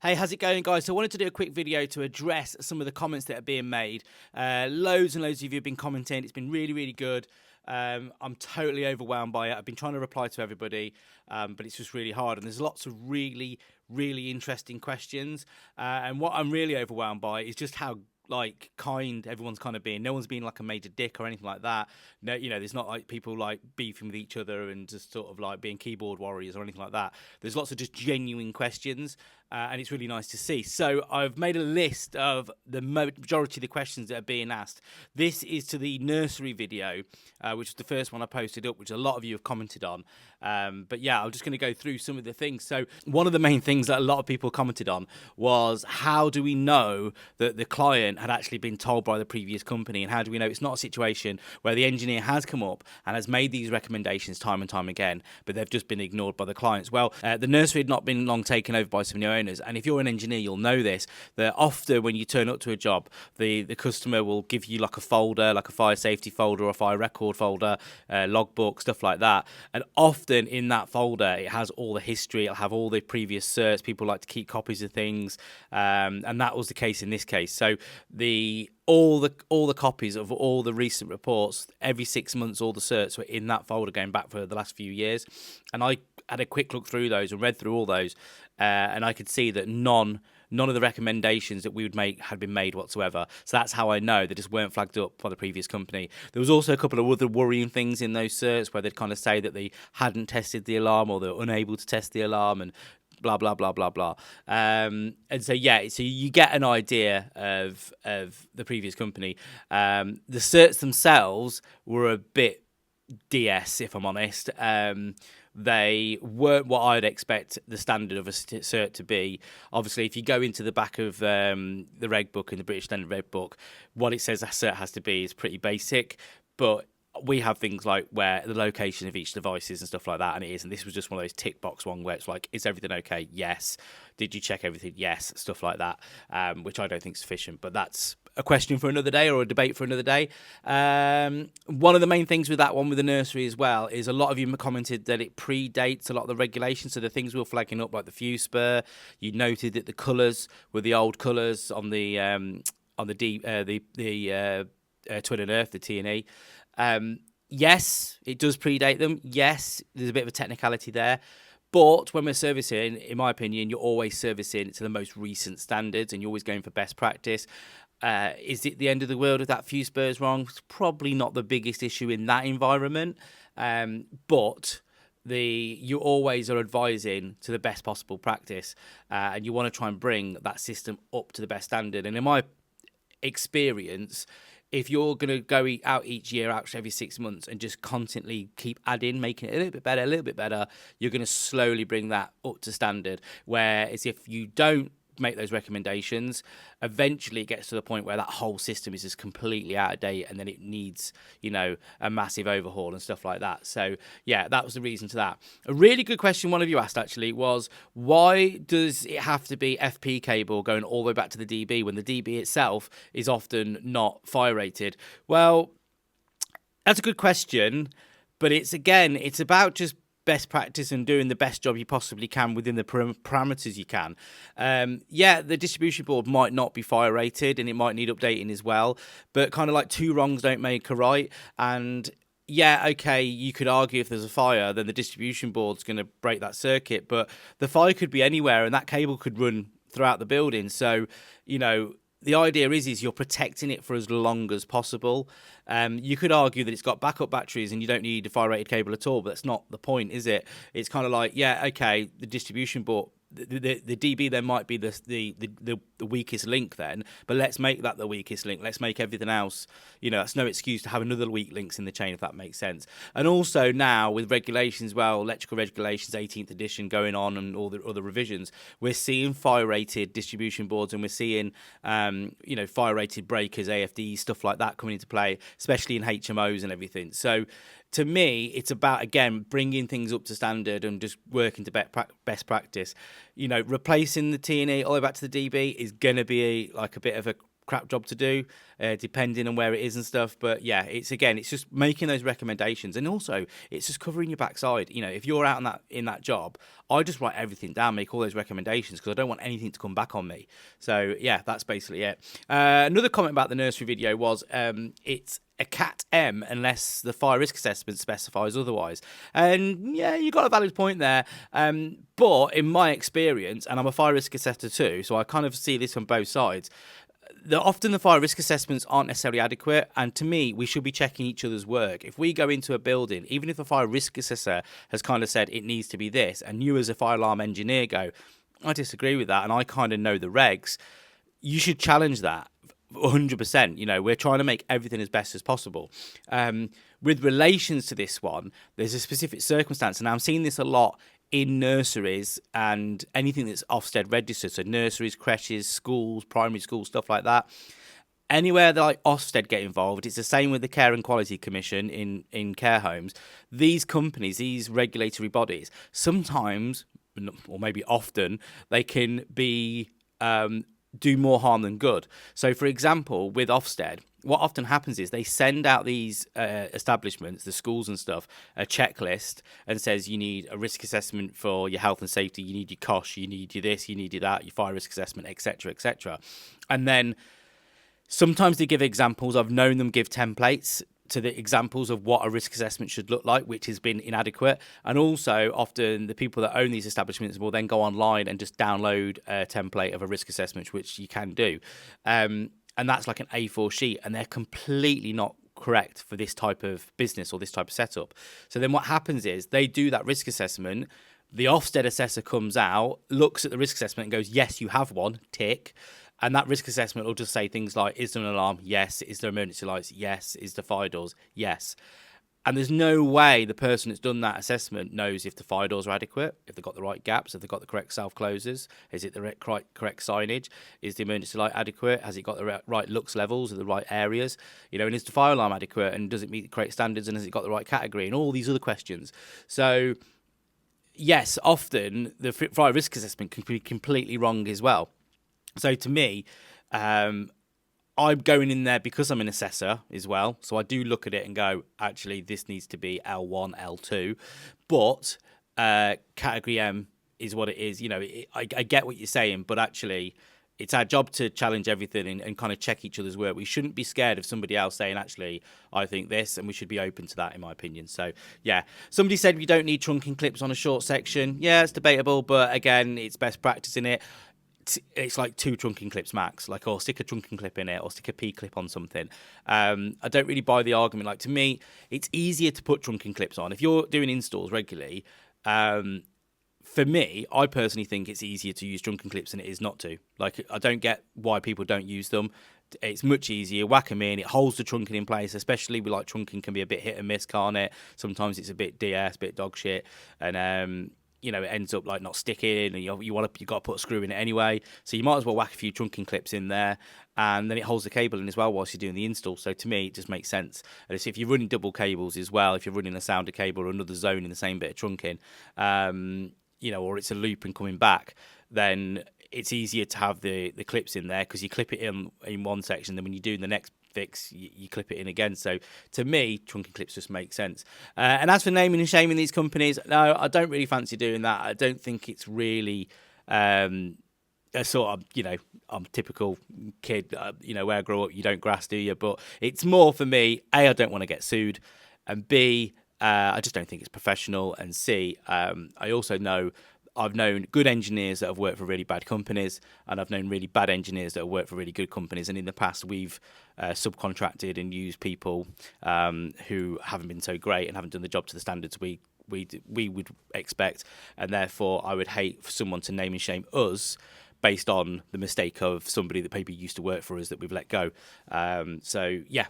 Hey, how's it going, guys? So I wanted to do a quick video to address some of the comments that are being made. Loads and loads of you have been commenting. It's been really, really good. I'm totally overwhelmed by it. I've been trying to reply to everybody, but it's just really hard. And there's lots of really, really interesting questions. And what I'm really overwhelmed by is just how kind everyone's kind of being. No one's being like a major dick or anything like that. No, there's not like people like beefing with each other and just sort of like being keyboard warriors or anything like that. There's lots of just genuine questions. And it's really nice to see. So I've made a list of the majority of the questions that are being asked. This is to the nursery video, which was the first one I posted up, which a lot of you have commented on. But yeah, I'm just going to go through some of the things. So one of the main things that a lot of people commented on was, how do we know that the client had actually been told by the previous company? And how do we know it's not a situation where the engineer has come up and has made these recommendations time and time again, but they've just been ignored by the clients? Well, the nursery had not been long taken over by some new owners. And if you're an engineer, you'll know this, that often when you turn up to a job, the customer will give you like a folder, like a fire safety folder or a fire record folder, logbook, stuff like that. And often in that folder, it has all the history, it'll have all the previous certs. People like to keep copies of things. And that was the case in this case. So all the copies of all the recent reports, every 6 months, all the certs were in that folder going back for the last few years. And I had a quick look through those and read through all those, and I could see that none of the recommendations that we would make had been made whatsoever. So that's how I know they just weren't flagged up by the previous company. There was also a couple of other worrying things in those certs where they'd kind of say that they hadn't tested the alarm or they were unable to test the alarm and blah blah blah blah blah. And so so you get an idea of the previous company. The certs themselves were a bit DS, if I'm honest. They weren't what I'd expect the standard of a cert to be. Obviously, if you go into the back of the reg book and the British Standard Reg Book, what it says a cert has to be is pretty basic, but we have things like where the location of each device is and stuff like that, and it is. And this was just one of those tick box one where it's like, is everything okay? Yes. Did you check everything? Yes. Stuff like that, which I don't think is sufficient. But that's a question for another day or a debate for another day. One of the main things with that one with the nursery as well is a lot of you commented that it predates a lot of the regulations. So the things we were flagging up, like the fuse spur, you noted that the colours were the old colours on the Twin and Earth, the T&E. Yes, it does predate them. Yes, there's a bit of a technicality there. But when we're servicing, in my opinion, you're always servicing to the most recent standards and you're always going for best practice. Is it the end of the world if that fuse spur is wrong? It's probably not the biggest issue in that environment. But you always are advising to the best possible practice, and you want to try and bring that system up to the best standard. And in my experience, if you're going to go out each year, out every 6 months, and just constantly keep adding, making it a little bit better, you're going to slowly bring that up to standard. Whereas if you don't make those recommendations, eventually it gets to the point where that whole system is just completely out of date, and then it needs, a massive overhaul and stuff like that. So yeah, that was the reason to that. A really good question one of you asked actually was, why does it have to be FP cable going all the way back to the DB when the DB itself is often not fire rated? Well, that's a good question, but it's about just best practice and doing the best job you possibly can within the parameters you can. The distribution board might not be fire rated and it might need updating as well, but kind of like two wrongs don't make a right. And okay, you could argue if there's a fire, then the distribution board's going to break that circuit, but the fire could be anywhere and that cable could run throughout the building. So, the idea is you're protecting it for as long as possible. You could argue that it's got backup batteries and you don't need a fire-rated cable at all, but that's not the point, is it? It's kind of like, the distribution board, the DB then might be the weakest link then, but let's make that the weakest link. Let's make everything else, that's no excuse to have another weak links in the chain, if that makes sense. And also now with regulations, electrical regulations, 18th edition going on and all the other revisions, we're seeing fire-rated distribution boards and we're seeing, fire-rated breakers, AFDs, stuff like that coming into play, especially in HMOs and everything. So to me, it's about, again, bringing things up to standard and just working to best practice. Replacing the T&E all the way back to the DB is going to be a bit of a crap job to do, depending on where it is and stuff. But yeah, it's just making those recommendations, and also it's just covering your backside. You know, if you're out in that job, I just write everything down, make all those recommendations, because I don't want anything to come back on me. So yeah, that's basically it. Another comment about the nursery video was it's a Cat M unless the fire risk assessment specifies otherwise. And yeah, you got a valid point there. But in my experience, and I'm a fire risk assessor too, so I kind of see this on both sides. Often the fire risk assessments aren't necessarily adequate, and to me, we should be checking each other's work. If we go into a building, even if a fire risk assessor has kind of said it needs to be this, and you as a fire alarm engineer go, I disagree with that, and I kind of know the regs, you should challenge that 100%. You know, we're trying to make everything as best as possible. With relations to this one, there's a specific circumstance, and I'm seeing this a lot in nurseries and anything that's Ofsted registered, so nurseries, creches, schools, primary schools, stuff like that. Anywhere that like Ofsted get involved, it's the same with the Care and Quality Commission in care homes. These companies, these regulatory bodies, sometimes, or maybe often, they can be do more harm than good. So, for example, with Ofsted, what often happens is they send out these establishments, the schools and stuff, a checklist and says you need a risk assessment for your health and safety, you need your COSH, you need your this, you need your that, your fire risk assessment, etc., etc. And then sometimes they give examples. I've known them give templates to the examples of what a risk assessment should look like, which has been inadequate. And also often the people that own these establishments will then go online and just download a template of a risk assessment, which you can do. And that's like an A4 sheet, and they're completely not correct for this type of business or this type of setup. So then what happens is they do that risk assessment. The Ofsted assessor comes out, looks at the risk assessment and goes, yes, you have one, tick. And that risk assessment will just say things like, is there an alarm? Yes. Is there emergency lights? Yes. Is there fire doors? Yes. And there's no way the person that's done that assessment knows if the fire doors are adequate, if they've got the right gaps, if they've got the correct self-closers, is it the correct signage, is the emergency light adequate, has it got the right lux levels or the right areas, you know, and is the fire alarm adequate, and does it meet the correct standards, and has it got the right category, and all these other questions. So yes, often the fire risk assessment can be completely wrong as well. So to me, I'm going in there because I'm an assessor as well. So I do look at it and go, actually, this needs to be L1, L2. But category M is what it is. You know, I get what you're saying, but actually, it's our job to challenge everything and kind of check each other's work. We shouldn't be scared of somebody else saying, actually, I think this, and we should be open to that, in my opinion. So, yeah. Somebody said we don't need trunking clips on a short section. Yeah, it's debatable, but again, it's best practice in it. It's like 2 trunking clips max, like, or stick a trunking clip in it, or stick a P clip on something. I don't really buy the argument. Like, to me, it's easier to put trunking clips on if you're doing installs regularly. For me, I personally think it's easier to use trunking clips than it is not to. Like, I don't get why people don't use them. It's much easier. Whack them in. It holds the trunking in place, especially with like trunking can be a bit hit and miss, can't it? Sometimes it's a bit DS, a bit dog shit, and you know, it ends up like not sticking, and you got to put a screw in it anyway. So you might as well whack a few trunking clips in there, and then it holds the cable in as well whilst you're doing the install. So to me, it just makes sense. And if you're running double cables as well, if you're running a sounder cable or another zone in the same bit of trunking, you know, or it's a loop and coming back, then it's easier to have the clips in there because you clip it in one section, then when you do the next fix, you clip it in again. So to me, trunking clips just make sense. And as for naming and shaming these companies, no, I don't really fancy doing that. I don't think it's really a sort of, you know, I'm a typical kid, you know, where I grew up, you don't grass, do you? But it's more for me, A, I don't want to get sued, and B, I just don't think it's professional, and C, I also know I've known good engineers that have worked for really bad companies, and I've known really bad engineers that have worked for really good companies. And in the past, we've subcontracted and used people who haven't been so great and haven't done the job to the standards we would expect. And therefore, I would hate for someone to name and shame us based on the mistake of somebody that maybe used to work for us that we've let go. So, yeah,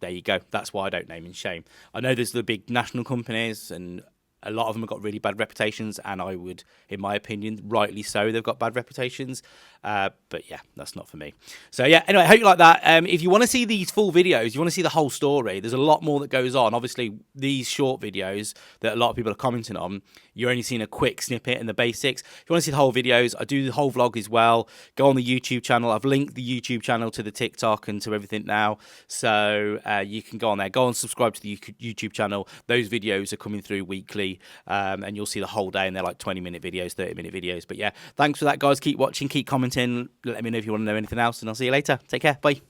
there you go. That's why I don't name and shame. I know there's the big national companies and A lot of them have got really bad reputations, and I would, in my opinion, rightly so, they've got bad reputations. But yeah, that's not for me. So yeah, anyway, I hope you like that. If you want to see these full videos, you want to see the whole story, there's a lot more that goes on. Obviously, these short videos that a lot of people are commenting on, you're only seeing a quick snippet and the basics. If you want to see the whole videos, I do the whole vlog as well. Go on the YouTube channel. I've linked the YouTube channel to the TikTok and to everything now. So you can go on there. Go and subscribe to the YouTube channel. Those videos are coming through weekly, and you'll see the whole day, and they're like 20-minute videos, 30-minute videos. But yeah, thanks for that, guys. Keep watching, keep commenting. Let me know if you want to know anything else, and I'll see you later. Take care. Bye.